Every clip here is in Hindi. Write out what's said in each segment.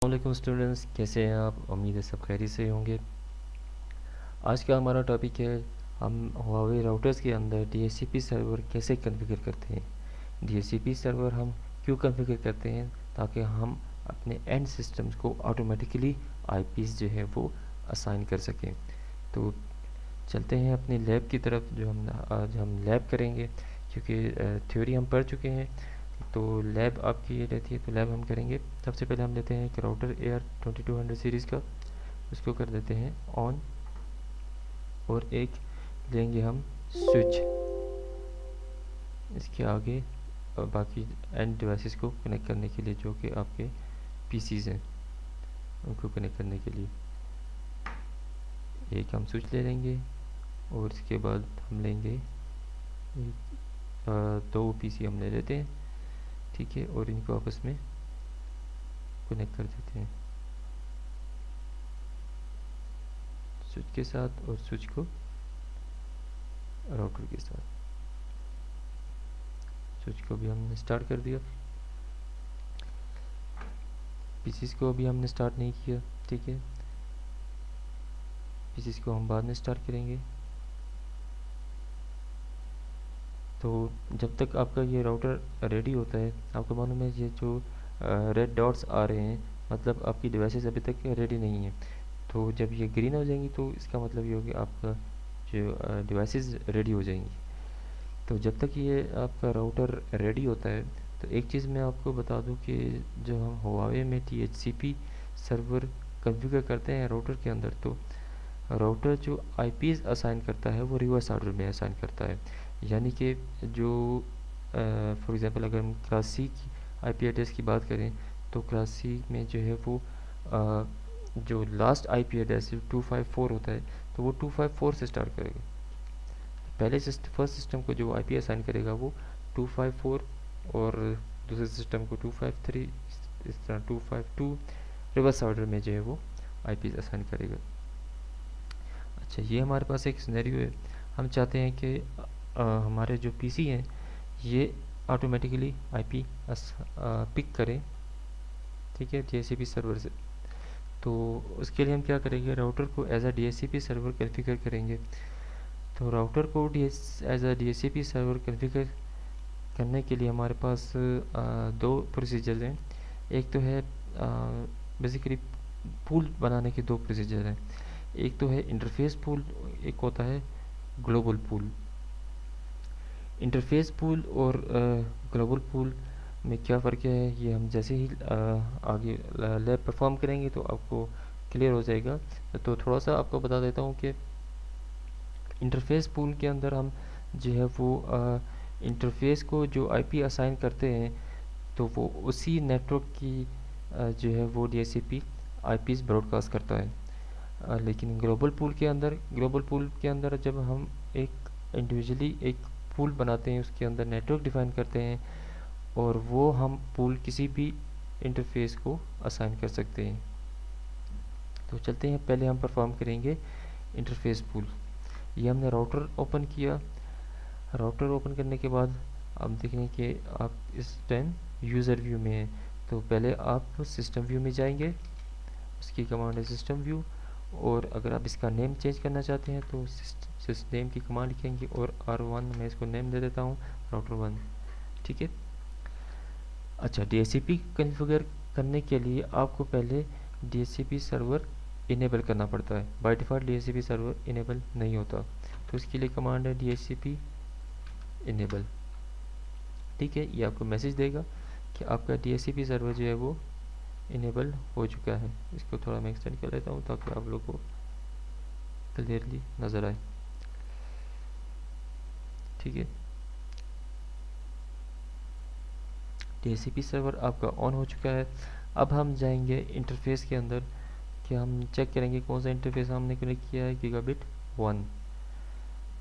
वालेकुम स्टूडेंट्स, कैसे हैं आप? उम्मीद है सब खैरियत से होंगे। आज का हमारा टॉपिक है हम हुआवे राउटर्स के अंदर डीएचसीपी सर्वर कैसे कॉन्फ़िगर करते हैं। डीएचसीपी सर्वर हम क्यों कॉन्फ़िगर करते हैं? ताकि हम अपने एंड सिस्टम्स को ऑटोमेटिकली आईपीस जो है वो असाइन कर सकें। तो चलते हैं अपनी लैब की तरफ, जो हम आज हम लैब करेंगे, क्योंकि थ्योरी हम पढ़ चुके हैं। तो लैब आपकी ये रहती है, तो लैब हम करेंगे। सबसे पहले हम लेते हैं एक राउटर AR2200 सीरीज़ का, उसको कर देते हैं ऑन, और एक लेंगे हम स्विच इसके आगे, और बाकी एंड डिवाइसेस को कनेक्ट करने के लिए, जो कि आपके पीसीज हैं उनको कनेक्ट करने के लिए एक हम स्विच ले लेंगे। और इसके बाद हम लेंगे दो पीसी हम ले लेते हैं, ठीक है, और इनको आपस में कनेक्ट कर देते हैं स्विच के साथ, और स्विच को राउटर के साथ। स्विच को भी हमने स्टार्ट कर दिया, पीसीस को अभी हमने स्टार्ट नहीं किया, ठीक है, पीसीस को हम बाद में स्टार्ट करेंगे। तो जब तक आपका ये राउटर रेडी होता है, आपको मालूम है ये जो रेड डॉट्स आ रहे हैं, मतलब आपकी डिवाइसेस अभी तक रेडी नहीं है। तो जब ये ग्रीन हो जाएंगी तो इसका मतलब ये होगा कि आपका जो डिवाइसेस रेडी हो जाएंगी। तो जब तक ये आपका राउटर रेडी होता है, तो एक चीज़ मैं आपको बता दूं कि जो हम हुआवे में DHCP सर्वर कॉन्फ़िगर करते हैं राउटर के अंदर, तो राउटर जो आईपीज़ असाइन करता है वो रिवर्स ऑर्डर में असाइन करता है। यानी कि जो फॉर एग्ज़ाम्पल अगर हम क्लास सी की आईपी एड्रेस की बात करें, तो क्लास सी में जो है वो जो लास्ट आईपी एड्रेस 254 होता है, तो वो 254 से स्टार्ट करेगा। पहले फर्स्ट सिस्टम को जो आईपी असाइन करेगा वो 254, और दूसरे सिस्टम को 253, इस तरह 252 रिवर्स ऑर्डर में जो है वो आईपी असाइन करेगा। अच्छा, ये हमारे पास एक सिनेरियो है। हम चाहते हैं कि हमारे जो पीसी हैं ये ऑटोमेटिकली आईपी पिक करें, ठीक है, डीएचसीपी सर्वर से। तो उसके लिए हम क्या करेंगे, राउटर को as a DHCP server configure करेंगे। तो राउटर को as a DHCP server configure करने के लिए हमारे पास दो प्रोसीजर हैं। एक तो है बेसिकली पूल बनाने के दो प्रोसीजर हैं। एक तो है इंटरफेस पूल, एक होता है ग्लोबल पूल। इंटरफेस पूल और ग्लोबल पूल में क्या फ़र्क है, ये हम जैसे ही आगे लैब परफॉर्म करेंगे तो आपको क्लियर हो जाएगा। तो थोड़ा सा आपको बता देता हूँ कि इंटरफेस पूल के अंदर हम जो है वो इंटरफेस को जो आईपी असाइन करते हैं, तो वो उसी नेटवर्क की जो है वो डीएचसीपी आईपीस ब्रॉडकास्ट करता है। लेकिन ग्लोबल पूल के अंदर जब हम एक इंडिविजुअली एक पूल बनाते हैं, उसके अंदर नेटवर्क डिफाइन करते हैं, और वो हम पूल किसी भी इंटरफेस को असाइन कर सकते हैं। तो चलते हैं, पहले हम परफॉर्म करेंगे इंटरफेस पूल। ये हमने राउटर ओपन किया। राउटर ओपन करने के बाद आप देखेंगे कि आप इस टाइम यूज़र व्यू में हैं। तो पहले आप सिस्टम व्यू में जाएंगे, उसकी कमांड है सिस्टम व्यू, और अगर आप इसका नेम चेंज करना चाहते हैं तो सिस्टम की कमांड लिखेंगे, और R1 मैं इसको नेम दे देता हूँ, राउटर 1, ठीक है। अच्छा, डीएचसीपी कॉन्फ़िगर करने के लिए आपको पहले डीएचसीपी सर्वर इनेबल करना पड़ता है। By default DHCP server enable नहीं होता, तो इसके लिए कमांड है डीएचसीपी इनेबल, ठीक है। ये आपको मैसेज देगा कि आपका डीएचसीपी सर्वर जो है वो इनेबल हो चुका है। इसको थोड़ा मैं एक्सटेंड कर लेता हूँ ताकि आप लोग को क्लियरली नज़र आए, ठीक है। डीएचसीपी सर्वर आपका ऑन हो चुका है। अब हम जाएंगे इंटरफेस के अंदर, कि हम चेक करेंगे कौन सा इंटरफेस हमने कनेक्ट किया है, गीगाबिट 1।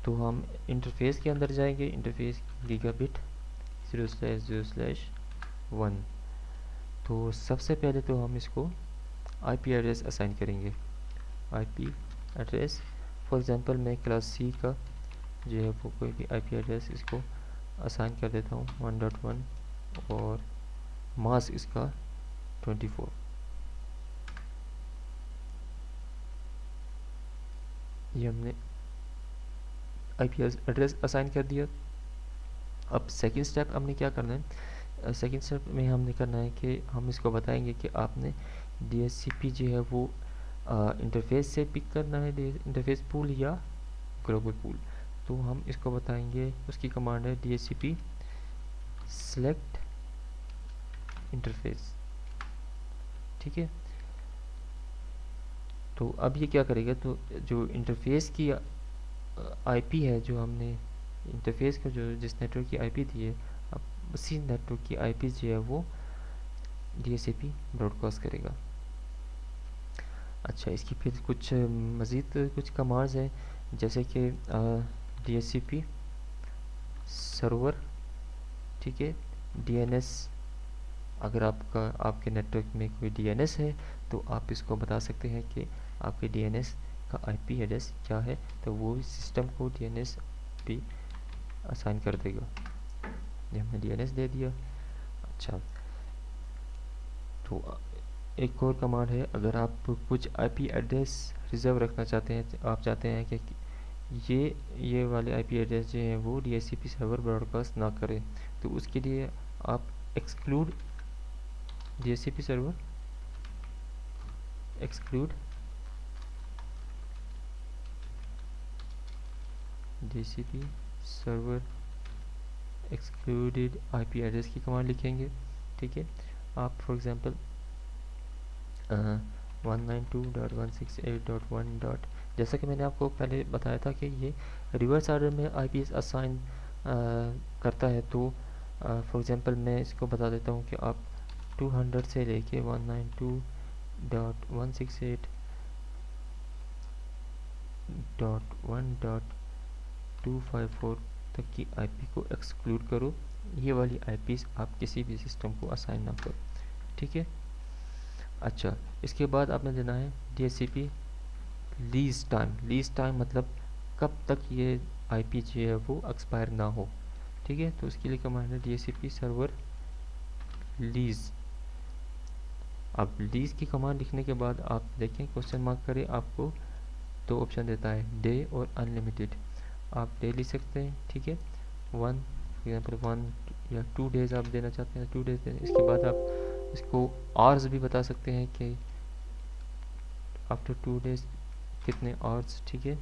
तो हम इंटरफेस के अंदर जाएंगे, इंटरफेस गीगाबिट 0/0/1। तो सबसे पहले तो हम इसको आईपी एड्रेस असाइन करेंगे। आईपी एड्रेस फॉर एग्जांपल मैं क्लास सी का जो है वो कोई भी आईपी एड्रेस इसको असाइन कर देता हूँ 1.1, और मास्क इसका 24, ये हमने आईपी एड्रेस असाइन कर दिया। अब सेकंड स्टेप हमने क्या करना है, सेकंड स्टेप में हमने करना है कि हम इसको बताएंगे कि आपने डीएचसीपी जो है वो इंटरफेस से पिक करना है, इंटरफेस पूल या ग्लोबल पूल। तो हम इसको बताएंगे, उसकी कमांड है डीएचसीपी सेलेक्ट इंटरफेस। ठीक है, तो अब ये क्या करेगा, तो जो इंटरफेस की आईपी है, जो हमने इंटरफेस को जो जिस नेटवर्क की आईपी दी है, अब उसी नेटवर्क की आईपी जो है वो डीएचसीपी ब्रॉडकास्ट करेगा। अच्छा, इसकी फिर कुछ मज़ीद कुछ कमांड्स हैं, जैसे कि डीएचसीपी सर्वर, ठीक है, डीएनएस। अगर आपके नेटवर्क में कोई डीएनएस है तो आप इसको बता सकते हैं कि आपके डीएनएस का आईपी एड्रेस क्या है, तो वो सिस्टम को डीएनएस भी असाइन कर देगा। ये हमने डीएनएस दे दिया। अच्छा, तो एक और कमांड है, अगर आप कुछ आईपी एड्रेस रिजर्व रखना चाहते हैं, तो आप चाहते हैं कि ये वाले आईपी एड्रेस जो हैं वो डीएचसीपी सर्वर ब्रॉडकास्ट ना करें, तो उसके लिए आप exclude DHCP server exclude DHCP server excluded IP address की कमांड लिखेंगे। ठीक है, आप फॉर एग्जांपल 192.168.1. जैसा कि मैंने आपको पहले बताया था कि ये रिवर्स ऑर्डर में आईपी असाइन करता है, तो फॉर एग्जांपल मैं इसको बता देता हूँ कि आप 200 से लेके 192.168.1.254 तक की आईपी को एक्सक्लूड करो। ये वाली आईपीज़ आप किसी भी सिस्टम को असाइन ना करो। ठीक है, अच्छा, इसके बाद आपने देना है DHCP lease time. Lease time मतलब कब तक ये आईपी जो है वो एक्सपायर ना हो। ठीक है, तो उसके लिए कमांड है डीएचसीपी सर्वर लीज। अब लीज की कमांड लिखने के बाद आप देखें क्वेश्चन मार्क करें, आपको दो ऑप्शन देता है, डे और अनलिमिटेड। आप डे लिख सकते हैं, ठीक है, 1 एग्जाम्पल 1 या 2 डेज आप देना चाहते हैं 2 डेज दें। इसके बाद आप इसको आवर्स भी बता सकते हैं कि आफ्टर 2 डेज कितने आवर्स। ठीक है,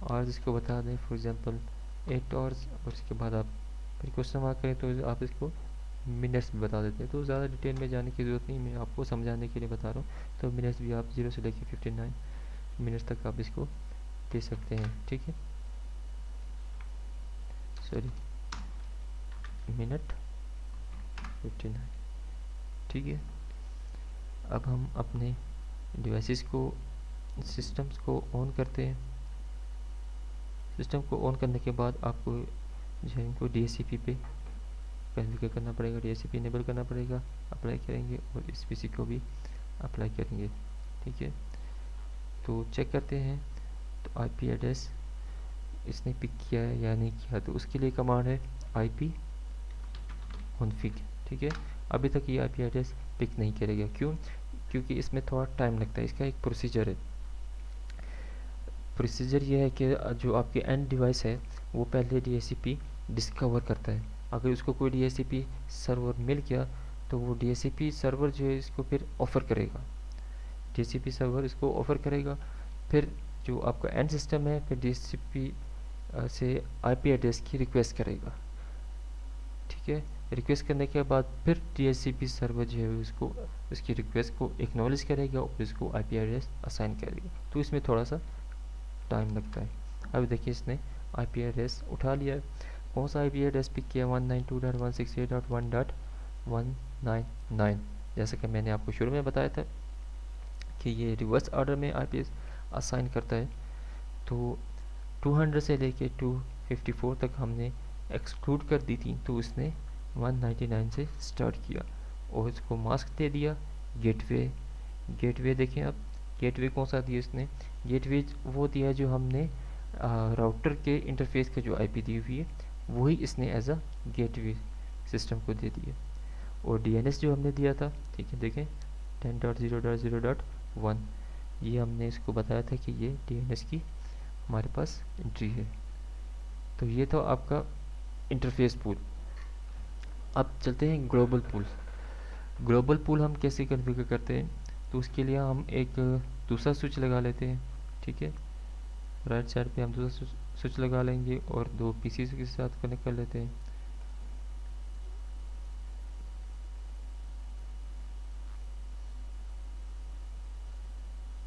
आवर्स इसको बता दें, फॉर एग्जांपल 8 आवर्स, और उसके बाद आप फिर क्वेश्चन मार्क करें तो आप इसको मिनट्स भी बता देते हैं। तो ज़्यादा डिटेल में जाने की ज़रूरत नहीं, मैं आपको समझाने के लिए बता रहा हूँ। तो मिनट्स भी आप 0 से लेकर 59 मिनट्स तक आप इसको दे सकते हैं। ठीक है, सॉरी, मिनट 59। ठीक है, अब हम अपने डिवाइसेस को, सिस्टम्स को ऑन करते हैं। सिस्टम को ऑन करने के बाद आपको जो है इनको डीएचसीपी पे कॉन्फ़िगर करना पड़ेगा, डीएचसीपी इनेबल करना पड़ेगा, अप्लाई करेंगे और इस पीसी को भी अप्लाई करेंगे। ठीक है, तो चेक करते हैं, तो आईपी एड्रेस इसने पिक किया है या नहीं किया, तो उसके लिए कमांड है आईपी कॉन्फ़िग। ठीक है, अभी तक ये आईपी एड्रेस पिक नहीं करेगा, क्यों? क्योंकि इसमें थोड़ा टाइम लगता है, इसका एक प्रोसीजर है। प्रोसीजर ये है कि जो आपके एंड डिवाइस है वो पहले डीएचसीपी डिस्कवर करता है। अगर उसको कोई डीएचसीपी सर्वर मिल गया तो वो डीएचसीपी सर्वर जो है इसको फिर ऑफ़र करेगा, डीएचसीपी सर्वर इसको ऑफ़र करेगा। फिर जो आपका एंड सिस्टम है फिर डीएचसीपी से आईपी एड्रेस की रिक्वेस्ट करेगा। ठीक है, रिक्वेस्ट करने के बाद फिर डीएचसीपी सर्वर जो है उसको उसकी रिक्वेस्ट को एक्नॉलेज करेगा और इसको आईपी एड्रेस असाइन करेगा। तो इसमें थोड़ा सा टाइम लगता है। अब देखिए इसने आईपी एड्रेस उठा लिया है। कौन सा आईपी एड्रेस पिक किया? 192.168.1.199। जैसा कि मैंने आपको शुरू में बताया था कि ये रिवर्स ऑर्डर में आईपी असाइन करता है। तो 200 से लेके 254 तक हमने एक्सक्लूड कर दी थी, तो उसने 199 से स्टार्ट किया और इसको मास्क दे दिया। गेटवे, गेटवे देखें आप, गेटवे कौन सा दिया इसने? गेटवे वो दिया जो हमने राउटर के इंटरफेस के जो आईपी दी हुई है वही इसने एज अ गेटवे सिस्टम को दे दिया। और डीएनएस जो हमने दिया था, ठीक है, देखें 10.0.0.1, ये हमने इसको बताया था कि ये डीएनएस की हमारे पास एंट्री है। तो ये था आपका इंटरफेस पूल। अब चलते हैं ग्लोबल पूल। ग्लोबल पूल हम कैसे कॉन्फ़िगर करते हैं, तो उसके लिए हम एक दूसरा स्विच लगा लेते हैं। ठीक है, राइट साइड पे हम दूसरा स्विच लगा लेंगे और दो पीसी के साथ कनेक्ट कर लेते हैं।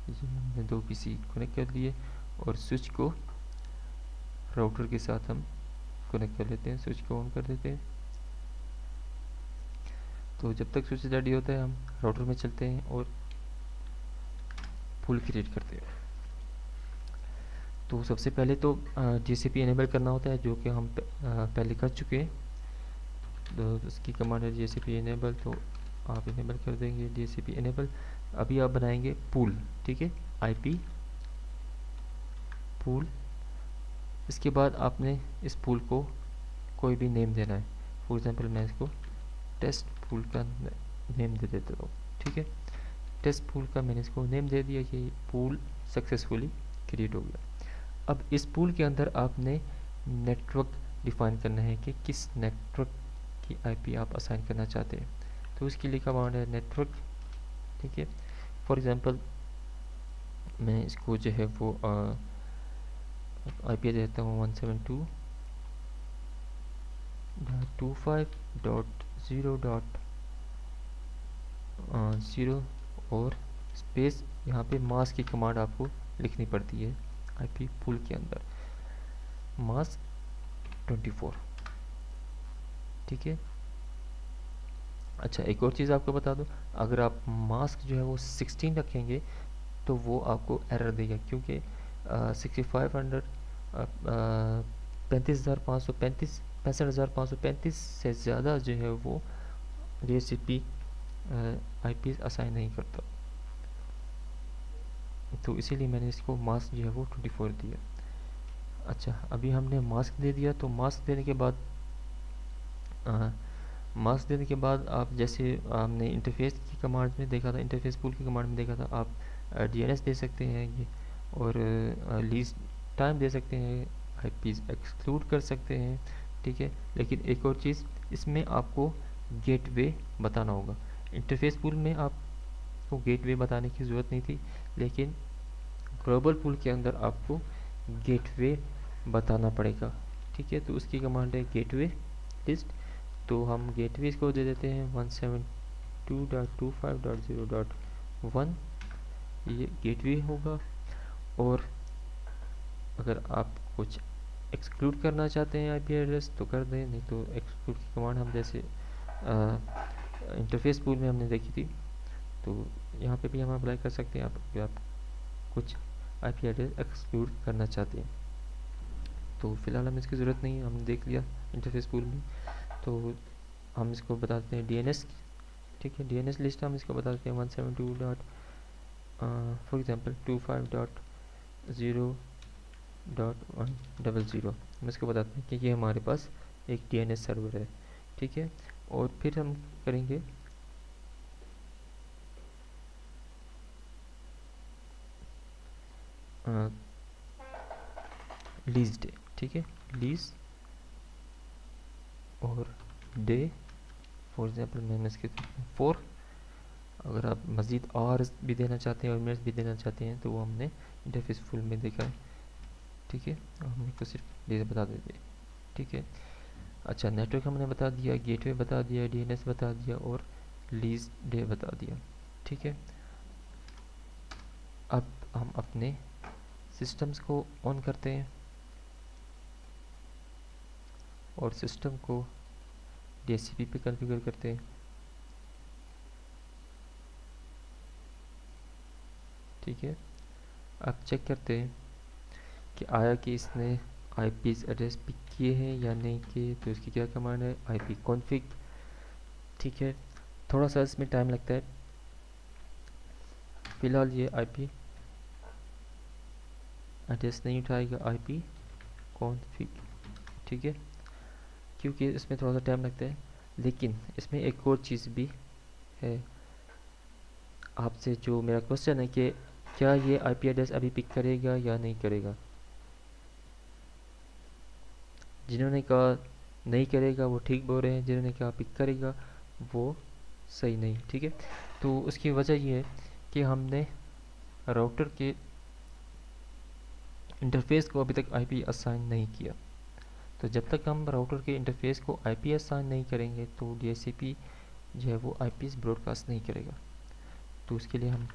ये हमने दो पीसी कनेक्ट कर लिए और स्विच को राउटर के साथ हम कनेक्ट कर लेते हैं, स्विच को ऑन कर देते हैं। तो जब तक स्विच रेडी होता है हम राउटर में चलते हैं और पूल क्रिएट करते हैं। तो सबसे पहले तो जीसीपी इनेबल करना होता है, जो कि हम पहले कर चुके हैं। तो उसकी कमांड है जीसीपी इनेबल, तो आप इनेबल कर देंगे जीसीपी इनेबल। अभी आप बनाएंगे पूल, ठीक है, आईपी पूल। इसके बाद आपने इस पूल को कोई भी नेम देना है। फॉर एग्जांपल मैं इसको टेस्ट पूल का नेम दे देता हूँ। ठीक है, टेस्ट पूल का मैंने इसको नेम दे दिया कि पूल सक्सेसफुली क्रिएट हो गया। अब इस पूल के अंदर आपने नेटवर्क डिफाइन करना है कि किस नेटवर्क की आईपी आप असाइन करना चाहते हैं। तो उसके लिए कमांड है नेटवर्क। ठीक है, फॉर एग्जांपल मैं इसको जो है वो आईपी देता हूँ 172.25.0.0 और स्पेस, यहाँ पे मास्क की कमांड आपको लिखनी पड़ती है आईपी पूल के अंदर, मास्क 24। ठीक है, अच्छा एक और चीज़ आपको बता दूं, अगर आप मास्क जो है वो 16 रखेंगे तो वो आपको एरर देगा, क्योंकि 6500 65,535 से ज़्यादा जो है वो DHCP IP असाइन नहीं करता। तो इसीलिए मैंने इसको मास्क जो है वो 24 दिया। अच्छा, अभी हमने मास्क दे दिया, तो मास्क देने के बाद आप जैसे हमने इंटरफेस की कमांड में देखा था, इंटरफेस पूल की कमांड में देखा था, आप डीएनएस दे सकते हैं ये, और लीस्ट टाइम दे सकते हैं, आईपीज एक्सक्लूड कर सकते हैं। ठीक है, लेकिन एक और चीज़, इसमें आपको गेटवे बताना होगा। इंटरफेस पूल में आपको गेटवे बताने की ज़रूरत नहीं थी, लेकिन ग्लोबल पूल के अंदर आपको गेटवे बताना पड़ेगा। ठीक है, तो उसकी कमांड है गेटवे लिस्ट। तो हम गेटवे को दे देते हैं 172.25.0.1, ये गेटवे होगा। और अगर आप कुछ एक्सक्लूड करना चाहते हैं आईपी एड्रेस तो कर दें, नहीं तो एक्सक्लूड की कमांड हम जैसे इंटरफेस पूल में हमने देखी थी, तो यहाँ पे भी हम अप्लाई कर सकते हैं। आप कुछ आईपी एड्रेस एक्सक्लूड करना चाहते हैं, तो फिलहाल हमें इसकी ज़रूरत नहीं है, हमने देख लिया इंटरफेस पूल में। तो हम इसको बताते हैं डीएनएस। ठीक है, डीएनएस लिस्ट हम इसको बताते हैं 172 डॉट फॉर एग्जांपल 25.0.100। हम इसको बताते हैं कि ये हमारे पास एक डीएनएस सर्वर है। ठीक है, और फिर हम करेंगे लीज डे। ठीक है, लीज और डे, फॉर एग्जांपल मैं इसके 4। अगर आप मज़ीद आवर्स भी देना चाहते हैं और मिनट्स भी देना चाहते हैं तो वो हमने इंटरफेस फुल में देखा है। ठीक है, हम इसको सिर्फ डे बता देते हैं। ठीक है, अच्छा नेटवर्क हमने बता दिया, गेटवे बता दिया, डीएनएस बता दिया और लीज डे बता दिया। ठीक है, अब हम अपने सिस्टम्स को ऑन करते हैं और सिस्टम को DHCP पे कॉन्फ़िगर करते हैं। ठीक है, अब चेक करते हैं कि आया कि इसने आईपी एड्रेस पिक किए हैं या नहीं किए। तो इसकी क्या कमांड है, आईपी कॉन्फ़िग। ठीक है, थोड़ा सा इसमें टाइम लगता है, फ़िलहाल ये आईपी एड्रेस नहीं उठाएगा, आईपी कॉन्फ़िग। ठीक है, क्योंकि इसमें थोड़ा सा टाइम लगता है। लेकिन इसमें एक और चीज़ भी है, आपसे जो मेरा क्वेश्चन है कि क्या ये आईपी एड्रेस अभी पिक करेगा या नहीं करेगा। जिन्होंने कहा नहीं करेगा वो ठीक बोल रहे हैं, जिन्होंने कहा पिक करेगा वो सही नहीं, ठीक है। तो उसकी वजह ये है कि हमने राउटर के इंटरफेस को अभी तक आईपी असाइन नहीं किया। तो जब तक हम राउटर के इंटरफेस को आईपी असाइन नहीं करेंगे तो डीएचसीपी जो है वो आईपी ब्रॉडकास्ट नहीं करेगा। तो उसके लिए हम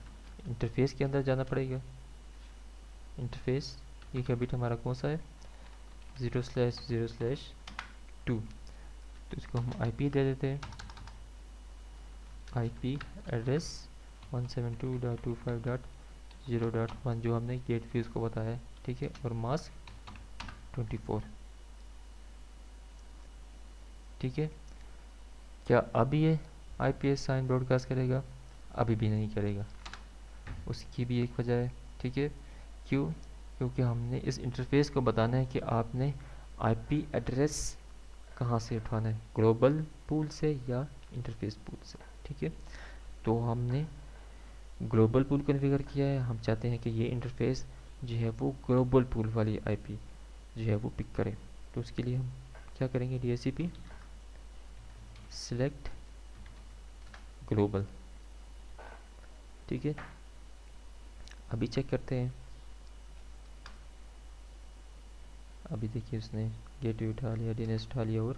इंटरफेस के अंदर जाना पड़ेगा। इंटरफेस ये क्या बिट हमारा कौन सा है, 0/0/2। तो इसको हम आईपी दे देते हैं, आईपी एड्रेस 172.25.0.1 जो हमने गेट फ्यूज को बताया है, ठीक है। और मास्क 24, ठीक है। क्या अब ये आईपीएस साइन ब्रॉडकास्ट करेगा? अभी भी नहीं करेगा। उसकी भी एक वजह है, ठीक है। क्यों? क्योंकि हमने इस इंटरफेस को बताना है कि आपने आईपी एड्रेस कहाँ से उठाना है, ग्लोबल पूल से या इंटरफेस पूल से, ठीक है। तो हमने ग्लोबल पूल कॉन्फ़िगर किया है। हम चाहते हैं कि ये इंटरफेस जो है वो ग्लोबल पूल वाली आईपी जो है वो पिक करे। तो उसके लिए हम क्या करेंगे, डीएचसीपी सिलेक्ट ग्लोबल, ठीक है। अभी चेक करते हैं। अभी देखिए उसने गेटवे उठा लिया, डीएनएस उठा लिया और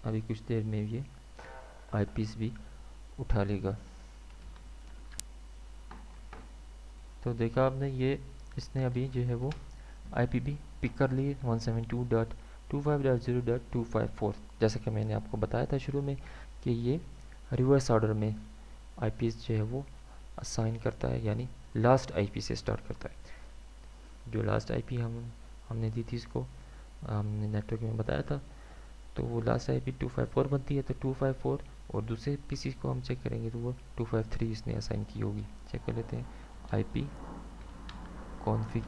अभी कुछ देर में ये आईपीस भी उठा लेगा। तो देखा आपने, ये इसने अभी जो है वो आईपी भी पिक कर ली 172.25.0.254। जैसा कि मैंने आपको बताया था शुरू में कि ये रिवर्स ऑर्डर में आईपीस जो है वो असाइन करता है, यानी लास्ट आईपी से स्टार्ट करता है। जो लास्ट आईपी हमने दी थी इसको, हमने नेटवर्क में बताया था, तो वो लास्ट आईपी 254 बनती है। तो 254 और दूसरे पीसी को हम चेक करेंगे तो वो 253 इसने असाइन की होगी। चेक कर लेते हैं, आईपी कॉन्फ़िग,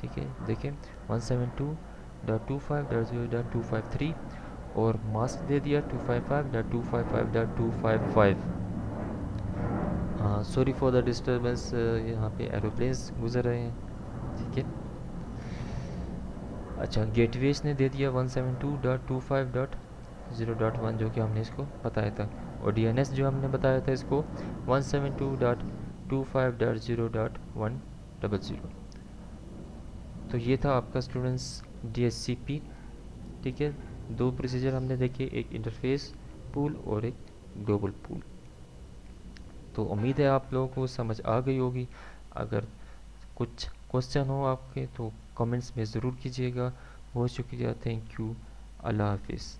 ठीक है। देखें 172.25.0.253 और मास्क दे दिया 255.255.255। हाँ, सॉरी फॉर द डिस्टर्बेंस, यहाँ पे एरोप्लेन्स गुजर रहे हैं, ठीक है। अच्छा, गेटवेज ने दे दिया 172.25.0.1 जो कि हमने इसको बताया था, और डीएनएस जो हमने बताया था इसको 172.25.0.100। तो ये था आपका स्टूडेंट्स डीएचसीपी, ठीक है। दो प्रोसीजर हमने देखे, एक इंटरफेस पूल और एक ग्लोबल पूल। तो उम्मीद है आप लोगों को समझ आ गई होगी। अगर कुछ क्वेश्चन हो आपके तो कमेंट्स में ज़रूर कीजिएगा। बहुत शुक्रिया, थैंक यू, अल्लाह हाफिज़।